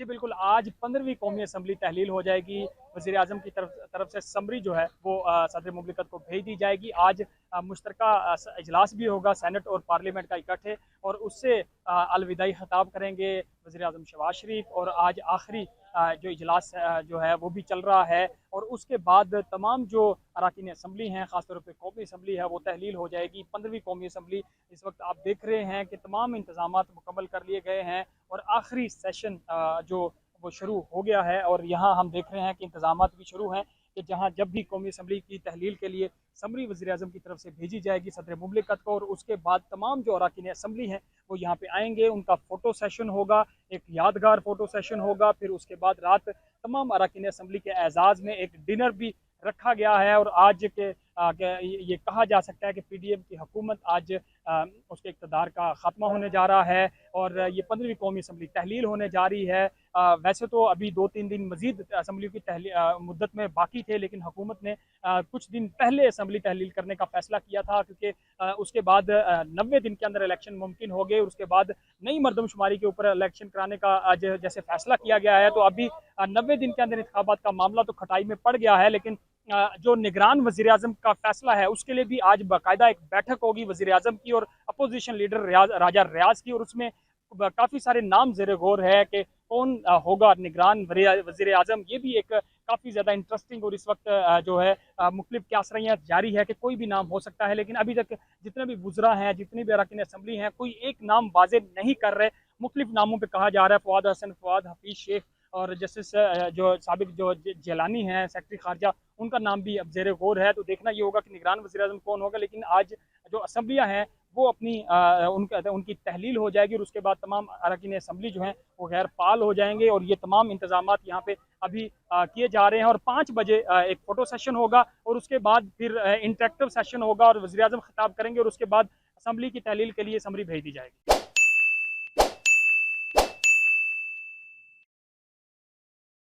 जी बिल्कुल, आज 15वीं कौमी असम्बली तहलील हो जाएगी। वज़ीर आज़म की तरफ से समरी जो है वो सदर मुमलिकत को भेज दी जाएगी। आज मुश्तरका इजलास भी होगा सेनेट और पार्लियामेंट का इकट्ठे, और उससे अलविदाई खिताब करेंगे वज़ीर आज़म शहबाज शरीफ। और आज आखिरी जो इजलास जो है वो भी चल रहा है, और उसके बाद तमाम जो अरकान असम्बली हैं, ख़ासतौर पर कौमी असम्बली है, वो तहलील हो जाएगी। 15वीं कौमी असम्बली इस वक्त आप देख रहे हैं कि तमाम इंतज़ामात मुकम्मल कर लिए गए हैं और आखिरी सेशन जो वो शुरू हो गया है। और यहाँ हम देख रहे हैं कि इंतज़ामात भी शुरू हैं कि जहाँ जब भी कौमी असम्बली की तहलील के लिए समरी वज़ीर आज़म की तरफ से भेजी जाएगी सदर मुमलिकत को, और उसके बाद तमाम जो अरकान असम्बली हैं वो यहाँ पे आएंगे, उनका फ़ोटो सेशन होगा, एक यादगार फ़ोटो सेशन होगा। फिर उसके बाद रात तमाम अरकान असम्बली के एजाज़ में एक डिनर भी रखा गया है। और आज के ये कहा जा सकता है कि PDM की हुकूमत आज उसके इक़्तिदार का ख़त्मा होने जा रहा है, और ये 15वीं कौमी असम्बली तहलील होने जा रही है। वैसे तो अभी 2-3 दिन मज़ीद असम्बली की मुद्दत में बाकी थे, लेकिन हुकूमत ने कुछ दिन पहले असम्बली तहलील करने का फ़ैसला किया था, क्योंकि उसके बाद 90 दिन के अंदर इलेक्शन मुमकिन हो गए। उसके बाद नई मरदमशुमारी के ऊपर इलेक्शन कराने का आज जैसे फ़ैसला किया गया है, तो अभी 90 दिन के अंदर इंतखाबात का मामला तो खटाई में पड़ गया है। लेकिन जो निगरान वज़ीर आज़म का फैसला है उसके लिए भी आज बाकायदा एक बैठक होगी वज़ीर आज़म की और अपोजिशन लीडर राजा रियाज की, और उसमें काफ़ी सारे नाम ज़ेरे गौर है कि कौन होगा निगरान वज़ीर आज़म। ये भी एक काफ़ी ज़्यादा इंटरेस्टिंग और इस वक्त जो है मुख्तलिफ क्यासरियाँ जारी है कि कोई भी नाम हो सकता है, लेकिन अभी तक जितने भी वुज़रा हैं, जितनी भी अरकान असम्बली हैं, कोई एक नाम वाज़े नहीं कर रहे। मुख्तलिफ नामों पर कहा जा रहा है, फवाद हसन, फवाद हफीज़ शेख और जस्टिस जो साबिक जो जेलानी हैं सेक्रेटरी खारजा, उनका नाम भी अब ज़ेरे गौर है। तो देखना ये होगा कि निगरान वज़ीर आज़म कौन होगा। लेकिन आज जो असम्बलियाँ हैं वो अपनी उनकी तहलील हो जाएगी, और उसके बाद तमाम अरकान असम्बली जो हैं वो गैर फाल हो जाएंगे। और ये तमाम इंतजामात यहाँ पे अभी किए जा रहे हैं। और 5 बजे एक फ़ोटो सेशन होगा, और उसके बाद फिर इंटरेक्टिव सेशन होगा और वज़ीर आज़म खिताब करेंगे, और उसके बाद असम्बली की तहलील के लिए समरी भेज दी जाएगी।